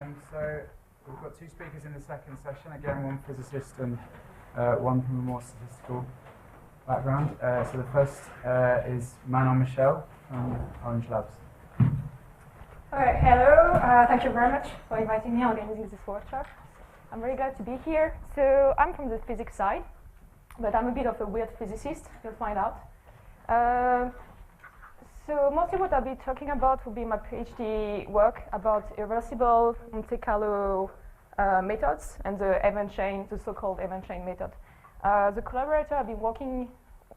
So we've got two speakers in the second session, again one physicist and one from a more statistical background. So the first is Manon Michel from Orange Labs. Alright, hello, thank you very much for inviting me and organizing this workshop. I'm very glad to be here. So I'm from the physics side, but I'm a bit of a weird physicist, you'll find out. So mostly what I'll be talking about will be my PhD work about irreversible Monte Carlo methods and the event chain, the so-called event chain method. The collaborator I've been working,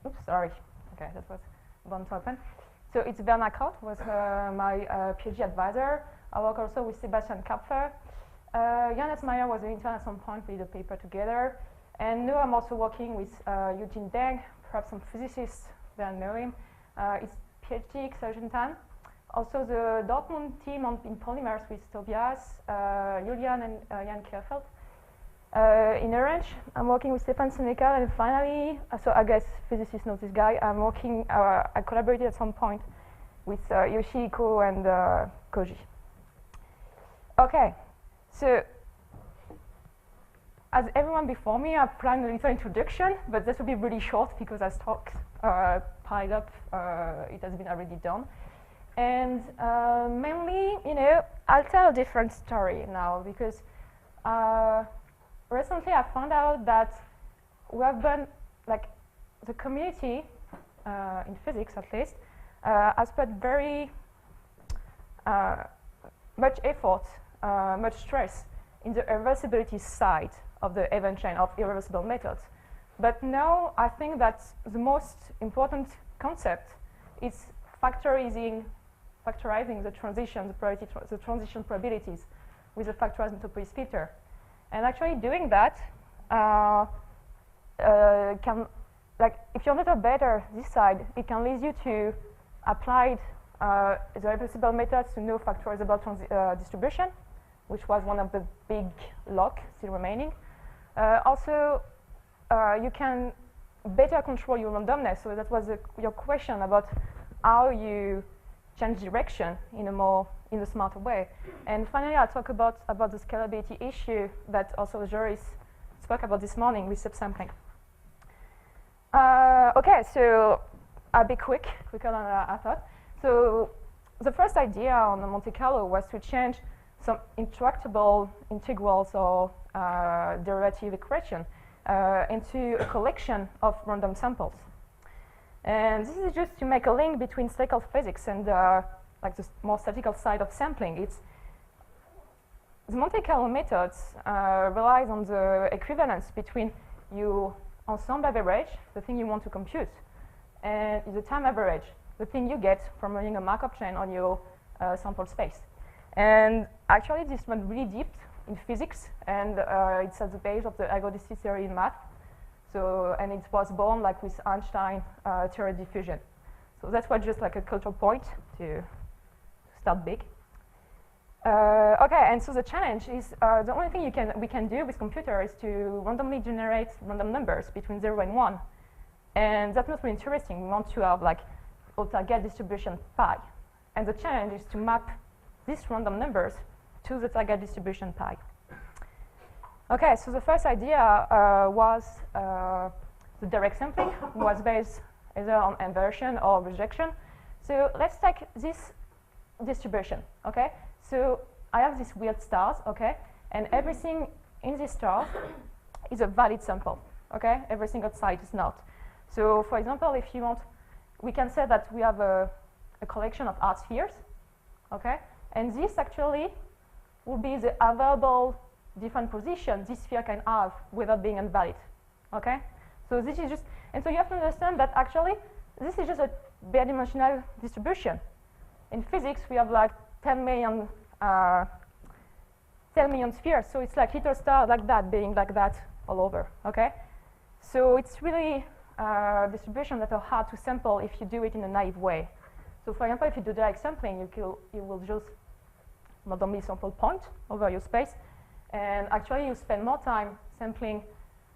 okay, that was bound to happen. So it's Bernard Kraut, was my PhD advisor. I work also with Sebastian Kapfer. Johannes Meyer was an intern at some point, we did a paper together. And now I'm also working with Eugene Deng, perhaps some physicists that know him. It's PhD Xaojian. Also the Dortmund team in polymers with Tobias, Julian and Jan Kerfeld. In Orange, I'm working with Stefan Seneca, and finally, so I guess physicists know this guy, I collaborated at some point with Yoshihiko and Koji. Okay, so as everyone before me, I've planned a little introduction, but this will be really short because as talks piled up, it has been already done. And mainly, I'll tell a different story now because recently I found out that we have been, like, the community, in physics at least, has put very much effort, much stress in the irreversibility side of the event chain of irreversible methods. But now I think that the most important concept is factorizing the transition, the transition probabilities with a factorized metropolis filter. And actually doing that can, like, if you're not a better this side, it can lead you to apply the irreversible methods to no factorizable distribution, which was one of the big lock still remaining. Also, you can better control your randomness. So that was your question about how you change direction in a smarter way. And finally, I'll talk about the scalability issue that also Joris spoke about this morning with subsampling. Okay, so I'll be quicker than I thought. So the first idea on the Monte Carlo was to change some intractable integrals or derivative equation into a collection of random samples. And this is just to make a link between statistical physics and like the more statistical side of sampling. It's the Monte Carlo methods relies on the equivalence between your ensemble average, the thing you want to compute, and the time average, the thing you get from running a Markov chain on your sample space. And actually, this went really deep in physics, and it's at the base of the ergodicity theory in math. So, and it was born like with Einstein theory of diffusion. So that was just like a cultural point to start big. Okay, and so the challenge is the only thing we can do with computer is to randomly generate random numbers between 0 and 1. And that's not really interesting. We want to have like a target distribution pi. And the challenge is to map these random numbers to the target distribution pi. Okay, so the first idea was the direct sampling was based either on inversion or rejection. So let's take this distribution, okay? So I have these weird stars, okay? And everything in this star is a valid sample, okay? Everything outside is not. So for example, if you want, we can say that we have a collection of art spheres, okay? And this actually will be the available different position this sphere can have without being invalid, okay? So this is just, and so you have to understand that actually this is just a bare dimensional distribution. In physics, we have like 10 million spheres, so it's like little stars like that being like that all over, okay? So it's really distribution that are hard to sample if you do it in a naive way. So for example, if you do direct sampling, you will just randomly sample point over your space, and actually you spend more time sampling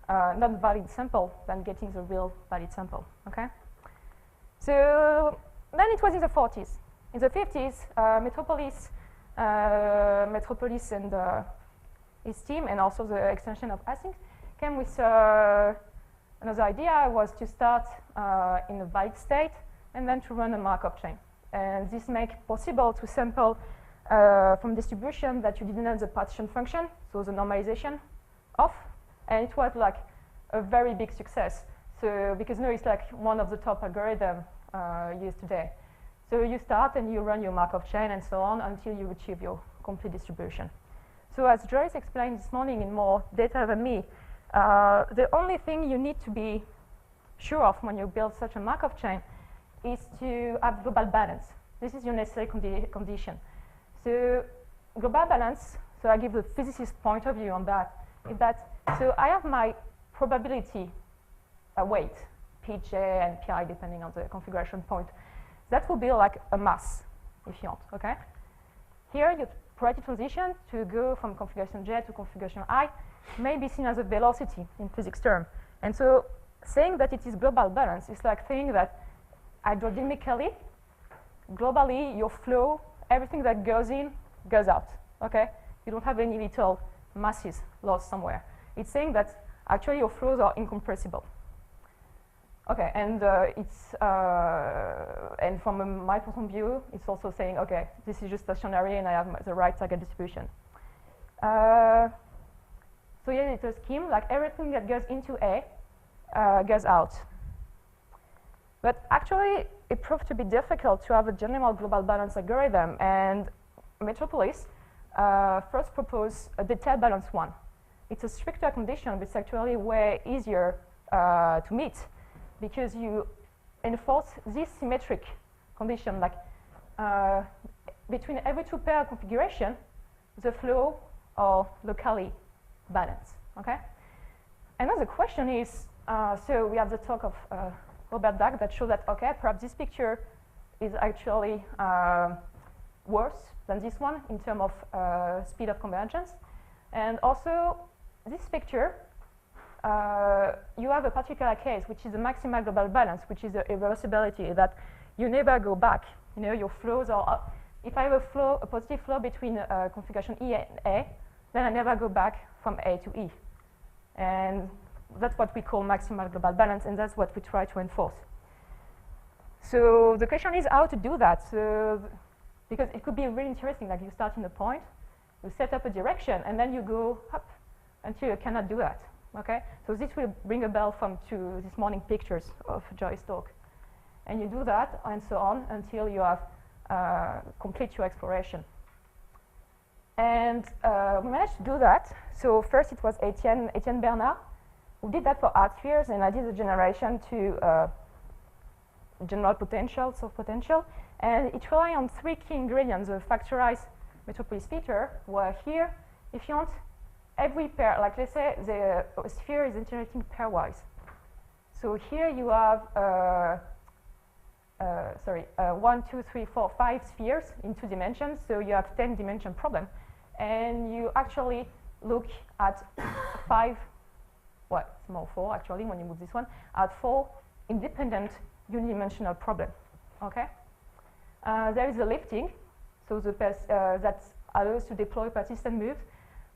not valid sample than getting the real valid sample, okay? So then it was in the 40s. In the 50s, Metropolis Metropolis and his team, and also the extension of async, came with another idea, was to start in a valid state and then to run a Markov chain. And this makes it possible to sample from distribution that you didn't have the partition function, so the normalization off, and it was like a very big success. So because now it's like one of the top algorithms used today. So you start and you run your Markov chain and so on until you achieve your complete distribution. So as Joyce explained this morning in more detail than me, the only thing you need to be sure of when you build such a Markov chain is to have global balance. This is your necessary condition. So global balance, so I give the physicist point of view on that, is that, so I have my probability weight, Pj and Pi, depending on the configuration point. That will be like a mass, if you want, okay? Here, your probability transition to go from configuration J to configuration I may be seen as a velocity in physics term. And so saying that it is global balance is like saying that hydrodynamically, globally, your flow, everything that goes in, goes out, okay? You don't have any little masses lost somewhere. It's saying that actually your flows are incompressible. Okay, and and from my point of view, it's also saying, okay, this is just stationary and I have the right target distribution. So yeah, it's a scheme, like everything that goes into A goes out. But actually, it proved to be difficult to have a general global balance algorithm, and Metropolis first proposed a detailed balance one. It's a stricter condition, but it's actually way easier to meet, because you enforce this symmetric condition, like between every two pair configuration, the flow are locally balanced, okay? Another question is, so we have the talk of Robert Dack that show that, okay, perhaps this picture is actually worse than this one in terms of speed of convergence. And also, this picture, you have a particular case, which is the maximal global balance, which is the irreversibility, that you never go back. You know, your flows are up. If I have a flow, a positive flow between configuration E and A, then I never go back from A to E. And that's what we call maximal global balance, and that's what we try to enforce. So the question is how to do that. So because it could be really interesting, like you start in a point, you set up a direction, and then you go up until you cannot do that. Okay? So this will bring a bell from to this morning pictures of Joyce's talk. And you do that, and so on, until you have complete your exploration. And we managed to do that. So first it was Etienne Bernard who did that for art spheres, and I did the generation to general potential, soft potential. And it relied on three key ingredients: the factorized Metropolis filter, where here, if you want, every pair, like let's say the sphere is iterating pairwise. So here you have 1, 2, 3, 4, 5 spheres in 2 dimensions, so you have 10-dimension problem. And you actually look at 5, well, it's more 4 actually when you move this one, at 4 independent unidimensional problem, okay? There is a lifting, so the that allows to deploy persistent moves.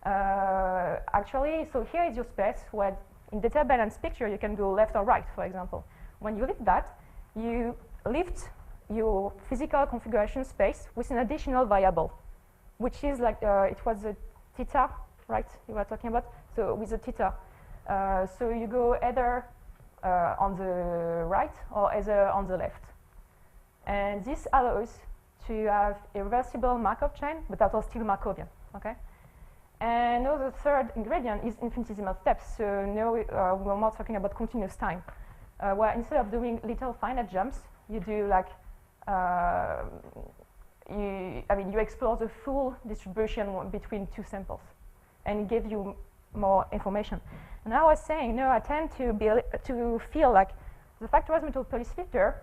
Actually, so here is your space where in data balance picture you can go left or right, for example. When you lift that, you lift your physical configuration space with an additional variable, which is like, it was the theta, right, you were talking about? So with the theta. So you go either on the right or either on the left. And this allows to have irreversible Markov chain, but that are still Markovian, okay? And now the third ingredient is infinitesimal steps. So now we're more talking about continuous time, where instead of doing little finite jumps, you do like, you explore the full distribution between 2 samples, and it gives you more information. And I was saying, no, I tend to feel like the factorized Metropolis filter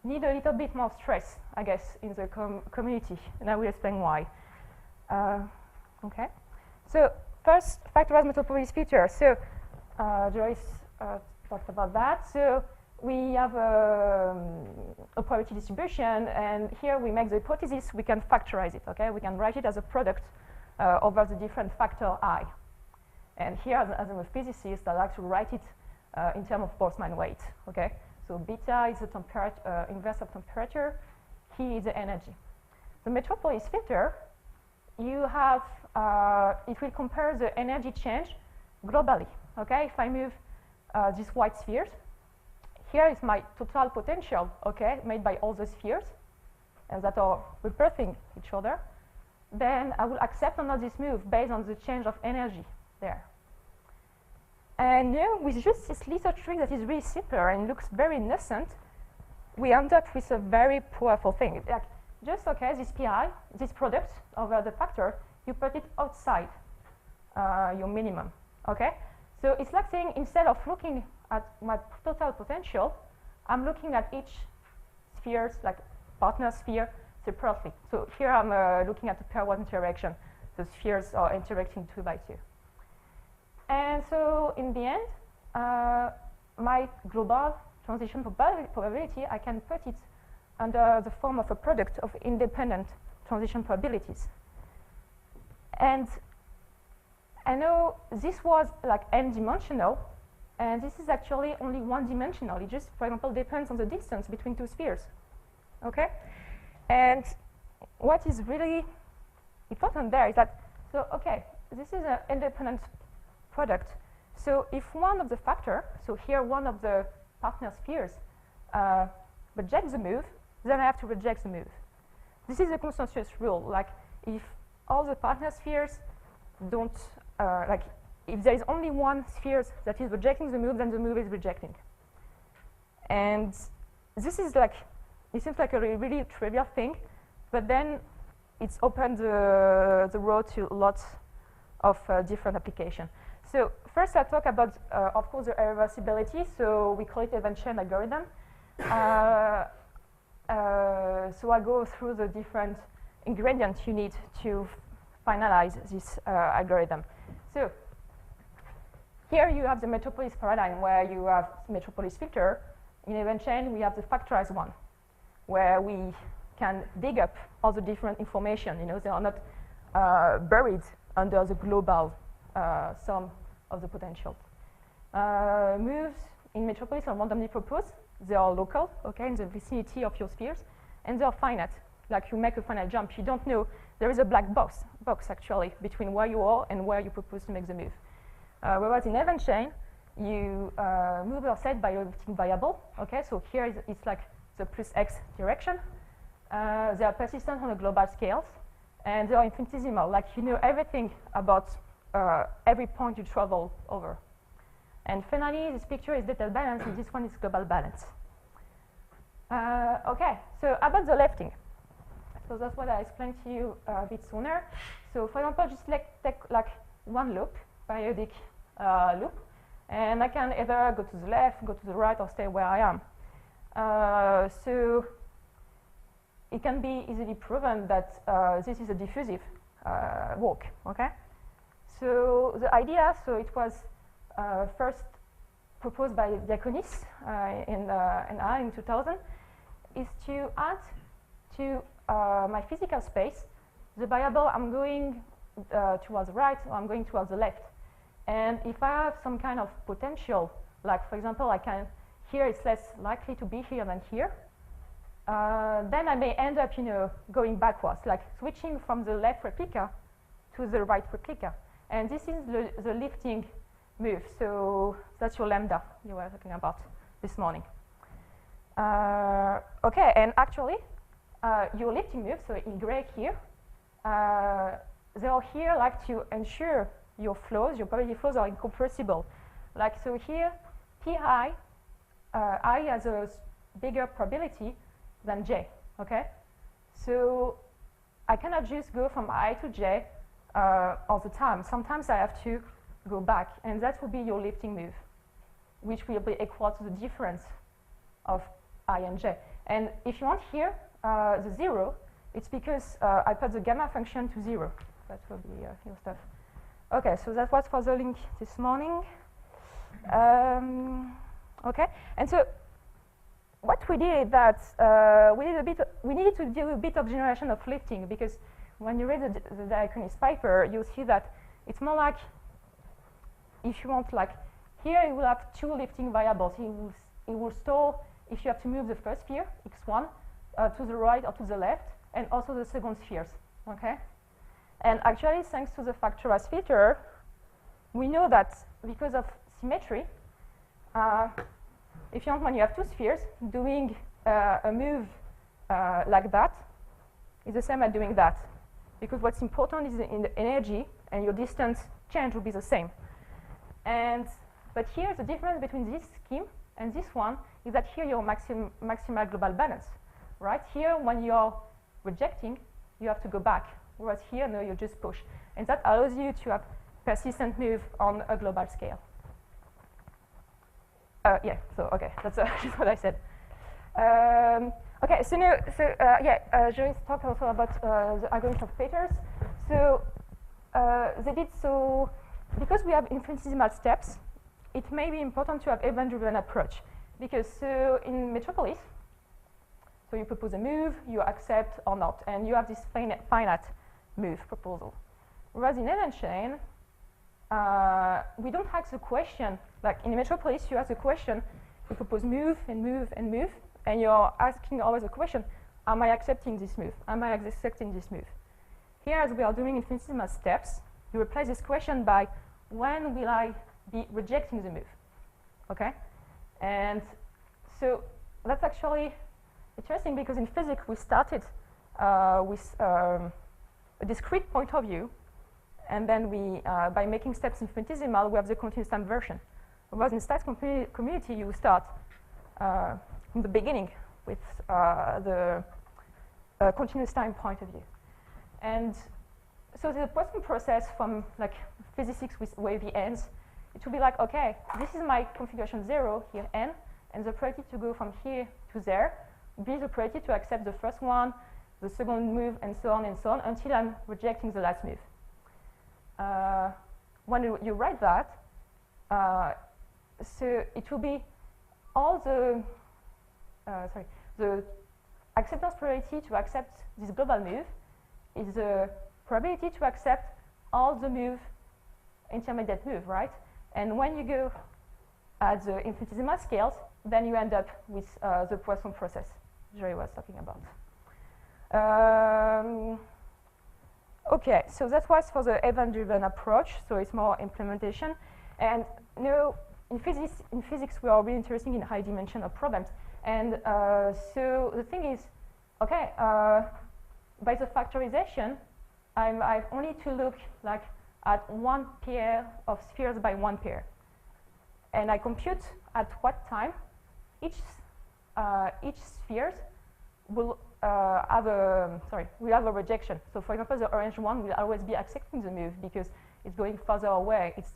need a little bit more stress, I guess, in the community, and I will explain why. Okay, so first, factorized Metropolis filter. So Joyce talked about that. So we have a probability distribution, and here we make the hypothesis, we can factorize it, okay? We can write it as a product over the different factor I. And here, as a physicist, I like to write it in terms of Boltzmann weight, okay? So beta is the inverse of temperature, T is the energy. The metropolis filter, you have, it will compare the energy change globally, okay? If I move these white spheres, here is my total potential, okay, made by all the spheres, and that are repulsing each other. Then I will accept or not this move based on the change of energy there. And now, with just this little trick that is really simple and looks very innocent, we end up with a very powerful thing. Like, just, okay, this PI, this product over the factor, you put it outside your minimum, okay? So it's like saying, instead of looking at my total potential, I'm looking at each sphere, like partner sphere, separately. So here I'm looking at the pairwise interaction. The spheres are interacting 2 by 2. And so in the end, my global transition probability, I can put it under the form of a product of independent transition probabilities. And I know this was like n-dimensional, and this is actually only one-dimensional. It just, for example, depends on the distance between 2 spheres, okay? And what is really important there is that, so, okay, this is an independent product. So if one of the factor, so here one of the partner spheres rejects the move, then I have to reject the move. This is a consensus rule. Like, if all the partner spheres don't, like, if there is only one sphere that is rejecting the move, then the move is rejecting. And this is like, it seems like a really trivial thing, but then it's opened the road to lots of different applications. So first I talk about, of course, the irreversibility. So we call it event chain algorithm. So I go through the different ingredients you need to finalize this algorithm. So here you have the metropolis paradigm, where you have metropolis filter. In event chain, we have the factorized one, where we can dig up all the different information. You know, they are not buried under the global sum of the potential. Moves in metropolis are randomly proposed. They are local, okay, in the vicinity of your spheres, and they are finite. Like, you make a finite jump, you don't know. There is a black box actually between where you are and where you propose to make the move. Whereas in event chain, you move are set by a lifting variable. Okay, so here it's like the plus x direction. They are persistent on the global scales, and they are infinitesimal. Like, you know everything about every point you travel over. And finally, this picture is detailed balance, and this one is global balance. Okay, so about the lifting. So that's what I explained to you a bit sooner. So for example, just take like one loop, periodic loop, and I can either go to the left, go to the right, or stay where I am. So it can be easily proven that this is a diffusive walk, okay? So the idea, so it was first proposed by Diaconis in 2000, is to add to my physical space the variable I'm going towards the right or I'm going towards the left. And if I have some kind of potential, like for example, I can, here it's less likely to be here than here, then I may end up, you know, going backwards, like switching from the left replica to the right replica. And this is the lifting move. So that's your lambda you were talking about this morning. Okay, and actually, your lifting move, so in gray here, they are here like to ensure your flows, your probability flows are incompressible. Like, so here, Pi, I has a bigger probability than J, okay? So I cannot just go from I to J all the time. Sometimes I have to go back, and that will be your lifting move, which will be equal to the difference of I and J. And if you want here, the 0, it's because I put the gamma function to 0. That will be your stuff. Okay, so that was for the link this morning. Okay, and so what we did is that we needed to do a bit of generation of lifting, because when you read the diaconist paper, you'll see that it's more like, if you want, like here you will have two lifting variables. It will store if you have to move the first sphere, x1, to the right or to the left, and also the second spheres, okay? And actually, thanks to the factorized filter, we know that because of symmetry, if you want, when you have two spheres, doing a move like that is the same as doing that. Because what's important is in the energy, and your distance change will be the same. But here, the difference between this scheme and this one is that here you're maximal global balance, right? Here, when you're rejecting, you have to go back, whereas here, no, you just push. And that allows you to have persistent move on a global scale. Yeah, so okay, that's just what I said. Okay, so now, Joyce talked also about the algorithm of Peters. So they did so, because we have infinitesimal steps, it may be important to have event-driven approach. Because so in Metropolis, so you propose a move, you accept or not, and you have this finite move proposal. Whereas in event chain, we don't ask the question, like in Metropolis, you ask the question, you propose move and move and move, and you're asking always the question, am I accepting this move? Am I accepting this move? Here, as we are doing infinitesimal steps, you replace this question by, when will I be rejecting the move? Okay? And so that's actually interesting, because in physics, we started with a discrete point of view, and then we, by making steps infinitesimal, we have the continuous time version. Whereas in stats community, you start from the beginning with the continuous time point of view. And so the Poisson process from like physics with wavy ends, it will be like, okay, this is my configuration 0, here n, and the priority to go from here to there, be the priority to accept the first one, the second move, and so on, until I'm rejecting the last move. When you write that, so it will be all the acceptance probability to accept this global move is the probability to accept all the intermediate move, right? And when you go at the infinitesimal scales, then you end up with the Poisson process Jerry was talking about. Okay, so that was for the event-driven approach, so it's more implementation. And now, in physics, we are really interested in high-dimensional problems. And so the thing is, okay, by the factorization, I only to look like at one pair of spheres by one pair. And I compute at what time each sphere will have a rejection. So for example, the orange one will always be accepting the move because it's going further away. It's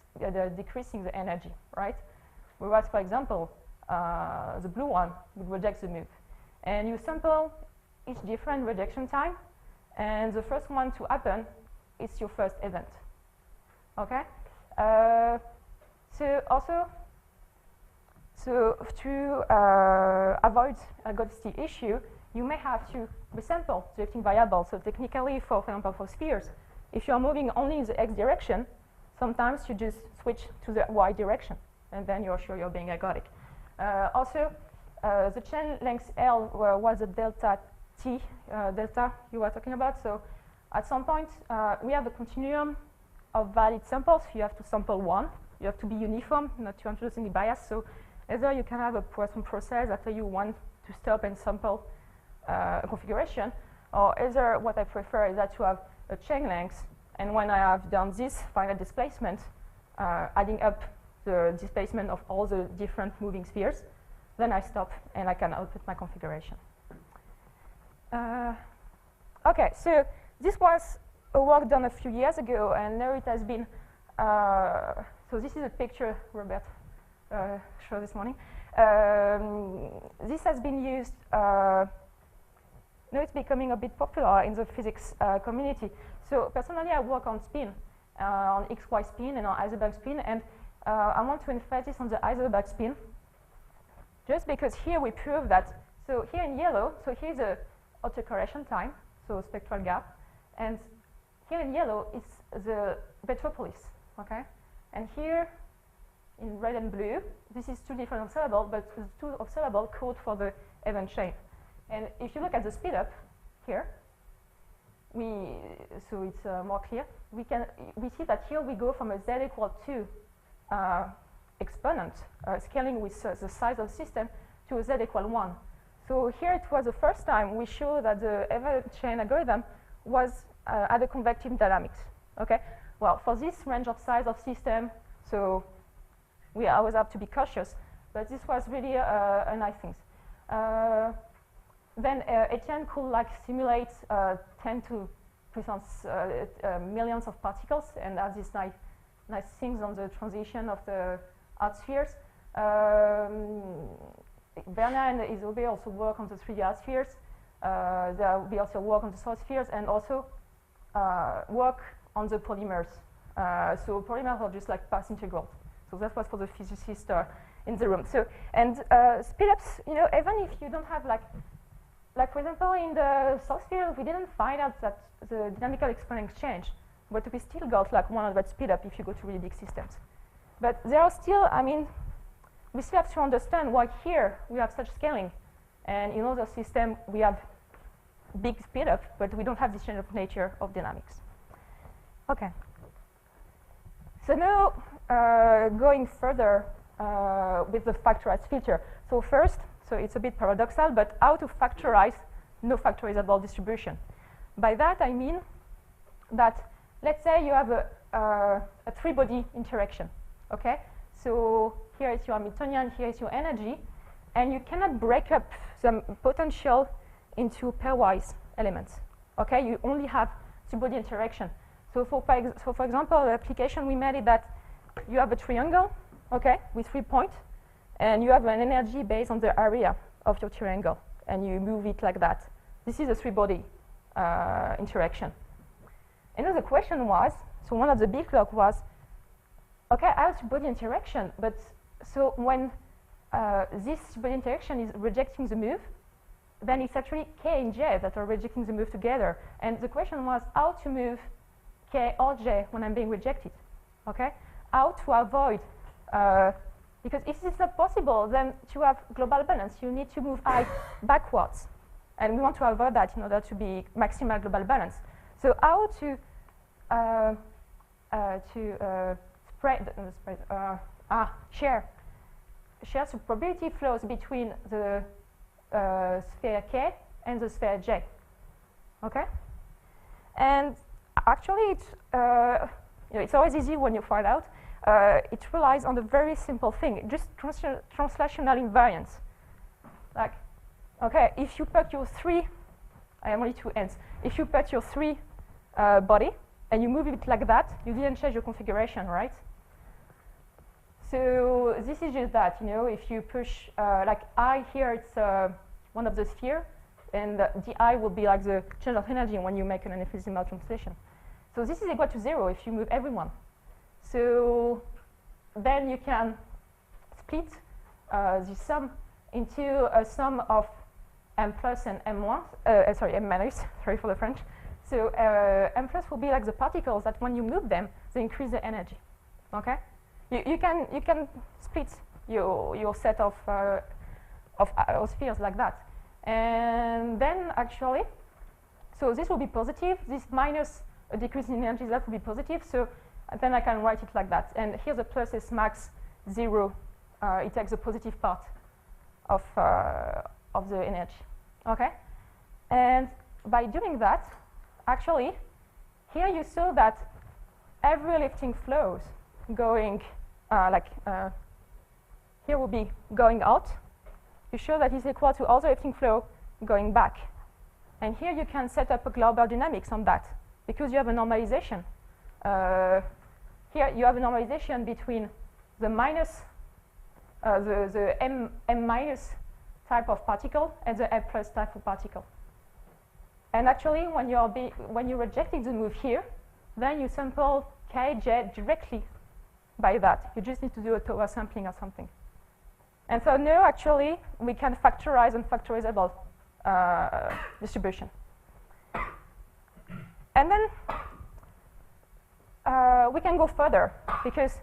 decreasing the energy, right? Whereas, for example, the blue one would reject the move. And you sample each different rejection time, and the first one to happen is your first event. Okay? So to avoid ergodicity issue, you may have to resample the lifting variable. So technically, for example, for spheres, if you're moving only in the x direction, sometimes you just switch to the y direction, and then you're sure you're being ergodic. The chain length L was the delta T delta you were talking about. So at some point, we have a continuum of valid samples. You have to sample one. You have to be uniform, not to introduce any bias. So either you can have a Poisson process after you want to stop and sample a configuration, or either what I prefer is that to have a chain length, and when I have done this final displacement, adding up the displacement of all the different moving spheres, then I stop and I can output my configuration. Okay, so this was a work done a few years ago, and now it has been, so this is a picture Robert showed this morning. This has been used, now it's becoming a bit popular in the physics community. So personally, I work on spin, on XY spin and on Heisenberg spin, and I want to emphasize on the Heisenberg spin, just because here we prove that So here in yellow, so here's the autocorrection time, so spectral gap, and here in yellow is the metropolis, okay? And here in red and blue, this is two different observables, but the two observables code for the event chain. And if you look at the speedup here, so it's more clear. We see that here we go from a z equal 2 exponent scaling with the size of the system to a z equal 1. So here it was the first time we showed that the event chain algorithm was had a convective dynamics. Okay. Well, for this range of size of system, so we always have to be cautious, but this was really a nice thing. Then Etienne could like simulate 10 to millions of particles and have these nice things on the transition of the art spheres. Bernard and Isobé also work on the 3D art spheres. There will be also work on the solid spheres and also work on the polymers. So polymers are just like path integrals. So that was for the physicists in the room. So and speedups, you know, even if you don't have like for example in the solid sphere, we didn't find out that the dynamical exponent exchange, but we still got like 100 speedup if you go to really big systems. But there are still, I mean, we still have to understand why here we have such scaling, and in other system we have big speedup, but we don't have this change of nature of dynamics. Okay. So now going further with the factorized filter. So first, so it's a bit paradoxal, but how to factorize no factorizable distribution? By that I mean that let's say you have a three-body interaction. Okay. So here is your Hamiltonian, here is your energy, and you cannot break up the potential into pairwise elements. Okay, you only have two-body interaction. So for example, the application we made is that you have a triangle, okay, with 3 points, and you have an energy based on the area of your triangle, and you move it like that. This is a three-body interaction. And then the question was, so one of the big block was, okay, I have two-body interaction, but so when this two-body interaction is rejecting the move, then it's actually K and J that are rejecting the move together. And the question was how to move K or J when I'm being rejected, okay? How to avoid, because if it's not possible, then to have global balance, you need to move I backwards. And we want to avoid that in order to be maximal global balance. So how to share the probability flows between the sphere K and the sphere J. Okay? And actually, it's always easy when you find out. It relies on a very simple thing, just translational invariance. Like, okay, if you put your three, I have only two ends. If you put your three body and you move it like that, you didn't change your configuration, right? So this is just that, you know, if you push, like I here, it's one of the sphere, and the I will be like the change of energy when you make an infinitesimal translation. So this is equal to 0 if you move everyone. So then you can split the sum into a sum of m plus and m1, m minus, sorry for the French. So m plus will be like the particles that when you move them, they increase the energy, okay? You can split your set of spheres like that, and then actually, so this will be positive. This minus a decrease in energy, that will be positive. So then I can write it like that. And here the plus is max 0. It takes the positive part of the energy. Okay, and by doing that, actually, here you saw that every lifting flows going. Here will be going out. You show that is equal to all the lifting flow going back. And here you can set up a global dynamics on that because you have a normalization. Here you have a normalization between the minus, the m minus type of particle and the m plus type of particle. And actually, when you're rejecting the move here, then you sample K, J directly by that. You just need to do a Towa sampling or something. And so now, actually, we can factorize unfactorizable distribution. And then we can go further, because,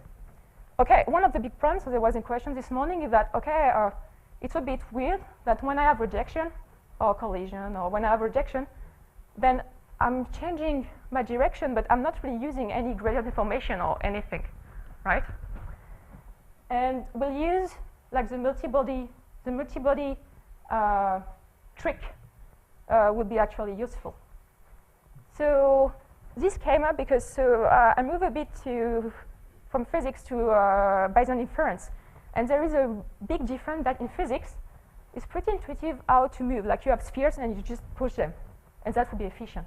okay, one of the big problems that was in question this morning is that, okay, it's a bit weird that when I have rejection or collision, or when I have rejection, then I'm changing my direction, but I'm not really using any gradient information or anything, right? And we'll use like the multi-body trick would be actually useful. So this came up because I move a bit from physics to Bayesian inference, and there is a big difference that in physics it's pretty intuitive how to move. Like you have spheres and you just push them, and that would be efficient.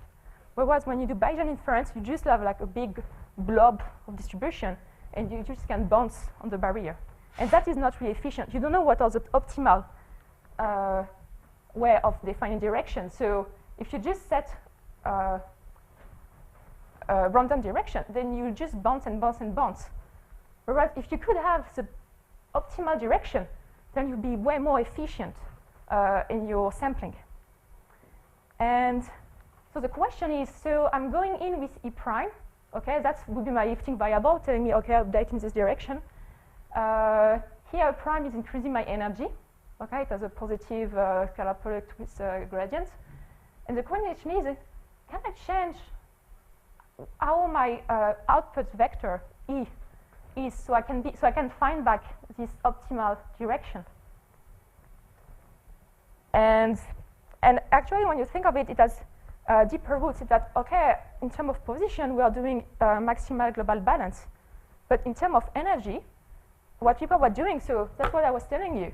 Whereas when you do Bayesian inference, you just have like a big blob of distribution, and you just can bounce on the barrier. And that is not really efficient. You don't know what are the optimal way of defining direction. So if you just set a random direction, then you just bounce and bounce and bounce. Whereas if you could have the optimal direction, then you'd be way more efficient in your sampling. And so the question is, so I'm going in with E prime. Okay, that would be my lifting variable, telling me, okay, update in this direction. Here, prime is increasing my energy. Okay, it has a positive scalar product with gradient. And the question is, can I change how my output vector E is, so I can find back this optimal direction? And actually, when you think of it, it has deeper roots. It's that, okay, in terms of position, we are doing maximal global balance. But in terms of energy, what people were doing, so that's what I was telling you.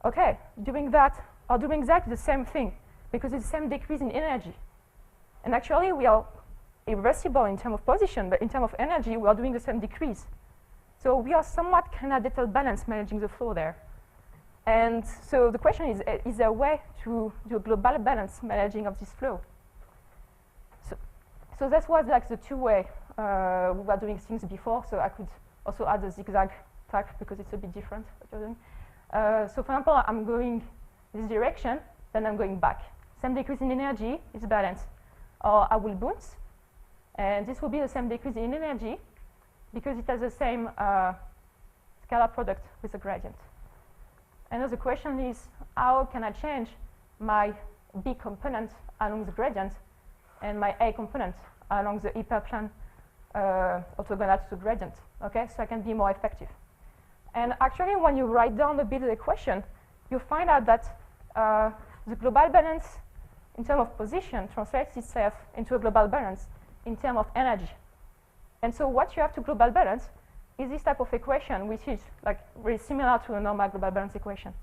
Okay, doing that or doing exactly the same thing, because it's the same decrease in energy. And actually, we are irreversible in terms of position, but in terms of energy, we are doing the same decrease. So we are somewhat kind of detailed balance managing the flow there. And so the question is there a way to do a global balance managing of this flow? So that was like the two-way we were doing things before. So I could also add a zigzag track because it's a bit different what you're doing. So for example, I'm going this direction, then I'm going back. Same decrease in energy is balanced. Or I will bounce, and this will be the same decrease in energy because it has the same scalar product with the gradient. And now the question is, how can I change my B component along the gradient and my A component along the hyperplane orthogonal to the gradient? Okay, so I can be more effective. And actually, when you write down a bit of the equation, you find out that the global balance in terms of position translates itself into a global balance in terms of energy. And so what you have to global balance is this type of equation, which is like very similar to a normal global balance equation.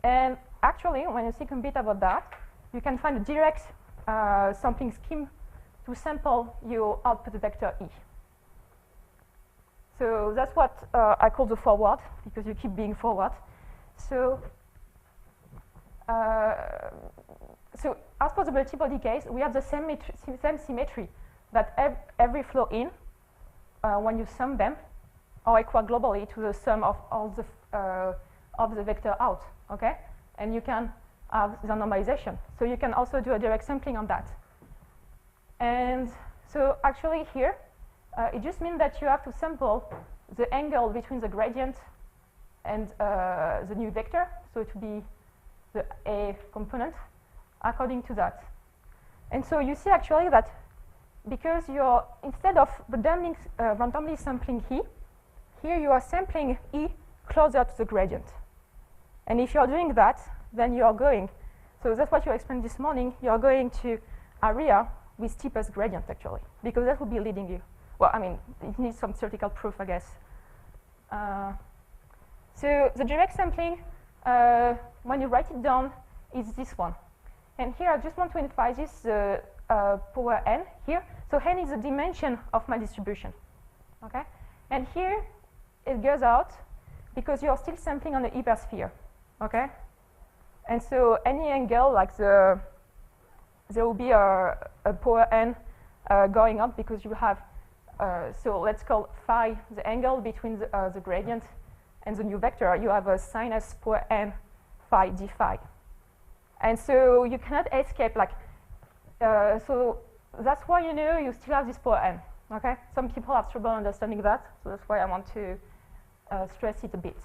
And actually, when you think a bit about that, you can find a direct sampling scheme to sample your output vector E. So that's what I call the forward, because you keep being forward. So, as for the multi-body case, we have the same symmetry that every flow in, when you sum them, are equal globally to the sum of all the vector out. Okay, and you can have the normalization. So you can also do a direct sampling on that. And so actually here, it just means that you have to sample the angle between the gradient and the new vector, so it would be the A component, according to that. And so you see actually that because you're, instead of randomly sampling E, here you are sampling E closer to the gradient. And if you're doing that, then you are going, so that's what you explained this morning, you are going to area with steepest gradient, actually, because that will be leading you. Well, I mean, it needs some theoretical proof, I guess. So the direct sampling, when you write it down, is this one. And here I just want to emphasize the power n here. So n is the dimension of my distribution. Okay? And here it goes out because you're still sampling on the hypersphere. Okay? And so any angle, like there will be a power n going up because you have, so let's call phi the angle between the gradient and the new vector, you have a sinus power n phi d phi. And so you cannot escape, like, so that's why, you know, you still have this power n, okay? Some people have trouble understanding that, so that's why I want to stress it a bit.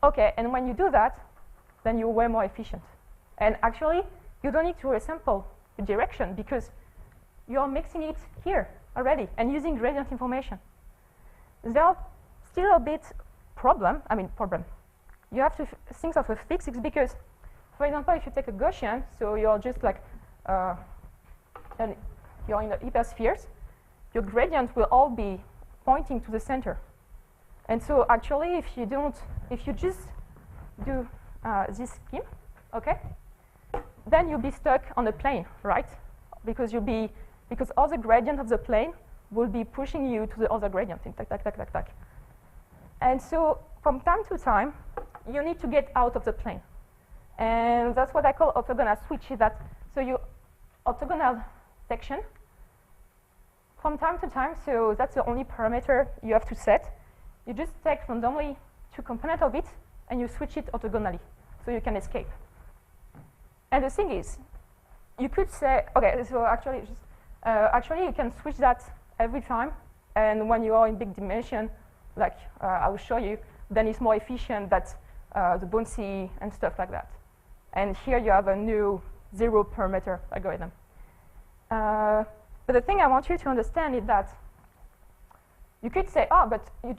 Okay, and when you do that, then you're way more efficient. And actually, you don't need to resample the direction because you're mixing it here already and using gradient information. There are still a bit problem. You have to think of a fix because, for example, if you take a Gaussian, so you're just like, and you're in the hyperspheres, your gradient will all be pointing to the center. And so actually, if you just do this scheme, okay, then you'll be stuck on the plane, right? Because all the gradient of the plane will be pushing you to the other gradient, And so from time to time, you need to get out of the plane. And that's what I call orthogonal switch, is that so you orthogonal section from time to time, so that's the only parameter you have to set. You just take randomly 2 components of it and you switch it orthogonally, so you can escape. And the thing is, you could say, okay, so actually you can switch that every time, and when you are in big dimension, like I will show you, then it's more efficient than the bouncy and stuff like that. And here you have a new 0 parameter algorithm. But the thing I want you to understand is that you could say, oh, but you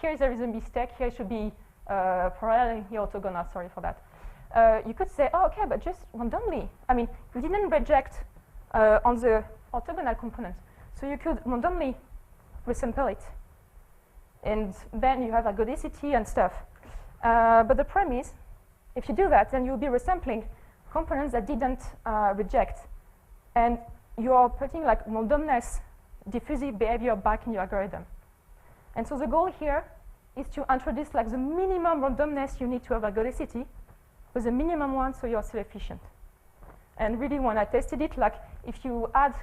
here there is a mistake. Here it should be parallel, here orthogonal. Sorry for that. You could say, oh, okay, but just randomly. You didn't reject on the orthogonal component, so you could randomly resample it, and then you have ergodicity and stuff. But the problem is, if you do that, then you'll be resampling components that didn't reject, and you are putting like randomness, diffusive behavior back in your algorithm. And so the goal here is to introduce like the minimum randomness you need to have ergodicity, with the minimum one, so you're still efficient. And really, when I tested it, like if you add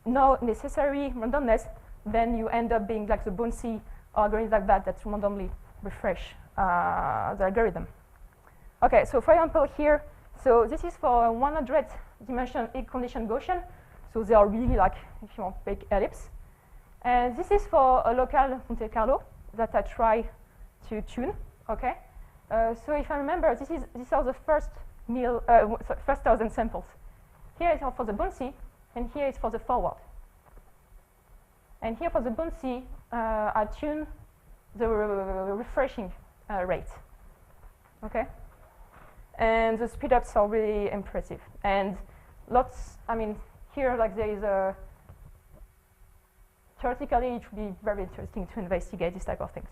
no necessary randomness, then you end up being like the bouncy algorithm like that randomly refresh the algorithm. Okay, so for example here, so this is for a 100-dimensional egg-conditioned Gaussian. So they are really like, if you want, big ellipse. And this is for a local Monte Carlo that I try to tune. Okay. So if I remember, these are the first 1,000 samples. Here is for the bouncy, and here is for the forward. And here for the bouncy, I tune the refreshing rate. Okay. And the speedups are really impressive. And lots, here like there is a, theoretically it would be very interesting to investigate this type of things.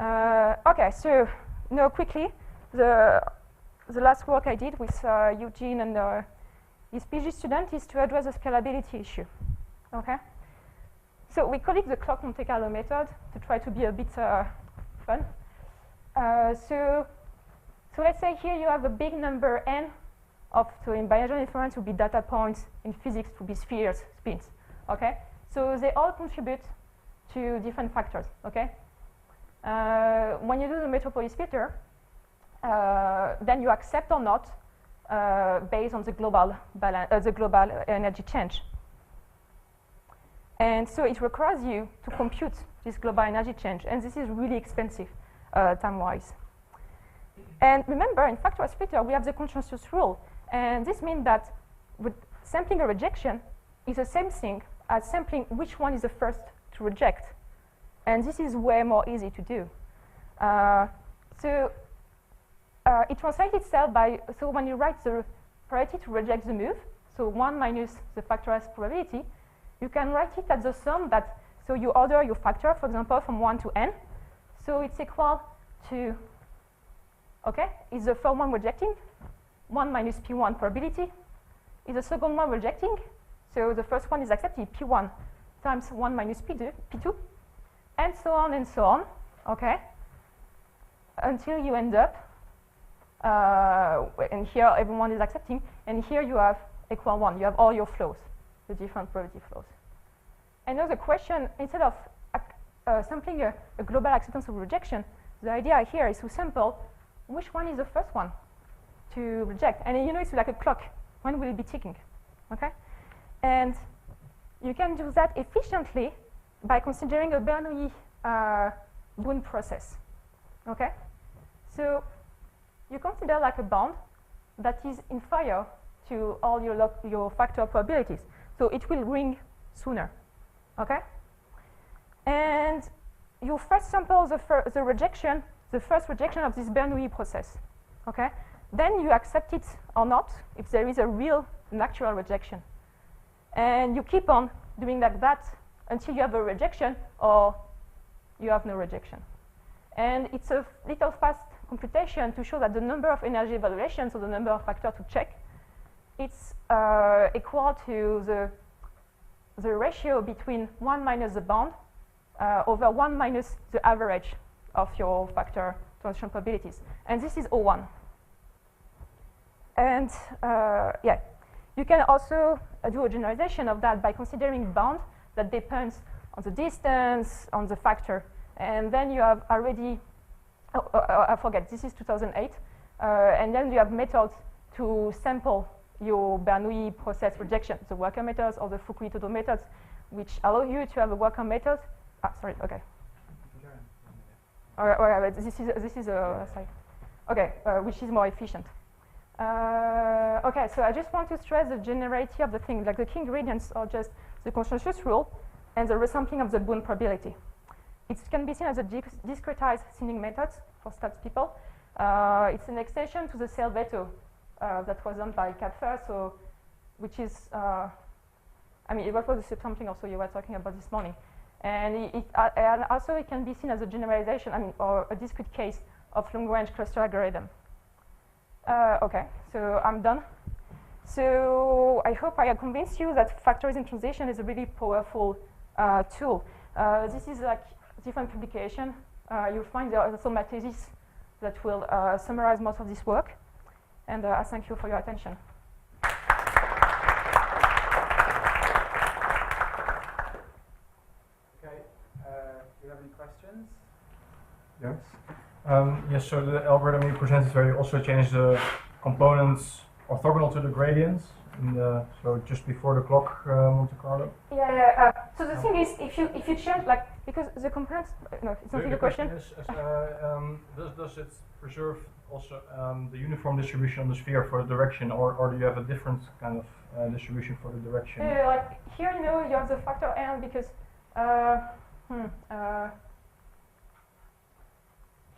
Okay, so now quickly, the last work I did with Eugene and his PhD student is to address the scalability issue. Okay. So we call it the clock Monte Carlo method to try to be a bit fun. So let's say here you have a big number n of, so in Bayesian inference would be data points, in physics would be spheres, spins, okay? So they all contribute to different factors, okay? When you do the metropolis filter, then you accept or not based on the global energy change. And so it requires you to compute this global energy change, and this is really expensive time-wise. And remember, in factorized filter, we have the consensus rule. And this means that sampling a rejection is the same thing as sampling which one is the first to reject. And this is way more easy to do. It translates itself by, so when you write the probability to reject the move, so 1 minus the factorized probability, you can write it as the sum that, so you order your factor, for example, from 1 to n. So it's equal to, okay, is the first one rejecting, 1 minus P1 probability. Is the second one rejecting, so the first one is accepted, P1 times 1 minus P2, and so on, okay, until you end up, and here everyone is accepting, and here you have equal 1, you have all your flows. the different probability flows. And now the question, instead of sampling a global acceptance of rejection, the idea here is to sample which one is the first one to reject. And you know, it's like a clock. When will it be ticking? Okay? And you can do that efficiently by considering a Bernoulli Bound process. Okay? So you consider like a bound that is inferior to all your factor probabilities. So it will ring sooner. Okay? And you first sample the first rejection of this Bernoulli process. Okay? Then you accept it or not if there is a real and actual rejection. And you keep on doing like that until you have a rejection or you have no rejection. And it's a little fast computation to show that the number of energy evaluations, so the number of factors to check, it's equal to the ratio between 1 minus the bound over 1 minus the average of your factor transition probabilities. And this is O1. And yeah, you can also do a generalization of that by considering bound that depends on the distance, on the factor. And then you have already, I forget, this is 2008. And then you have methods to sample your Bernoulli process rejection, the worker methods or the Fukui-Todo methods, which allow you to have a worker method. Sorry, okay. Or this is a side. Okay, which is more efficient. Okay, so I just want to stress the generality of the thing. Like the key ingredients are just the consensus rule and the resampling of the Bound probability. It can be seen as a discretized thinning method for stats people. It's an extension to the cell veto that was done by Kapfer, so which is, I mean, it was the subsampling also you were talking about this morning. And and also it can be seen as a generalization, I mean, or a discrete case of long-range cluster algorithm. Okay, so I'm done. So I hope I have convinced you that factorizing transition is a really powerful tool. This is like different publication. You'll find there are also my thesis that will summarize most of this work. And I thank you for your attention. Okay, do you have any questions? Yes. Yes, so the algorithm you presented where you also changed the components orthogonal to the gradients, so just before the clock Monte Carlo. Yeah. So the thing is, if you change, like, because the components, no, it's not the question. Is, does it preserve also the uniform distribution on the sphere for the direction, or do you have a different kind of distribution for the direction? Like here, you know, you have the factor n because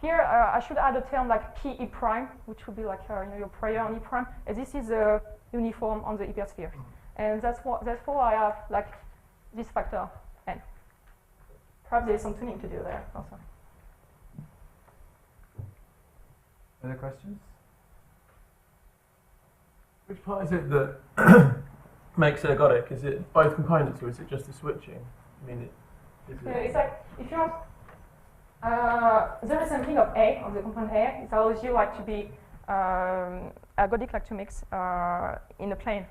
here I should add a term like p e prime, which would be like you know, your prior on e prime, and this is a uniform on the hypersphere, and therefore I have like this factor n. Perhaps there is some tuning to do there also. Other questions? Which part is it that makes it ergodic? Is it both components or is it just the switching? I mean, It's like if you want the resampling of A, of the component A, it allows you like to be ergodic, like to mix in a plane.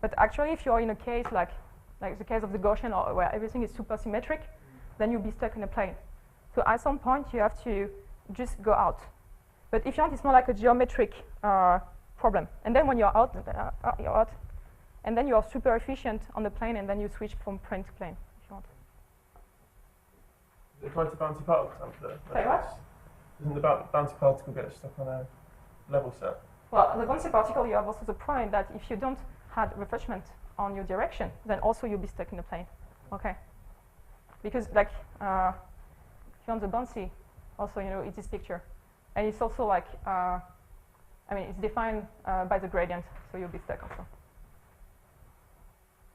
But actually, if you're in a case like the case of the Gaussian, or where everything is super symmetric, then you'll be stuck in a plane. So at some point, you have to just go out. But if you want, it's more like a geometric problem. And then when you're out, you're out. And then you are super efficient on the plane, and then you switch from plane to plane, if you want. the trying to bouncy particle sample? Say what? Doesn't the bouncy particle get stuck on a level set? Well, the bouncy particle, you have also the point that if you don't have refreshment on your direction, then also you'll be stuck in the plane. Okay. Because like if you want the bouncy, also you know it's this picture, and it's also like I mean it's defined by the gradient, so you'll be stuck also.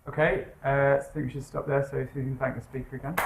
Okay, I think we should stop there. So if you can thank the speaker again.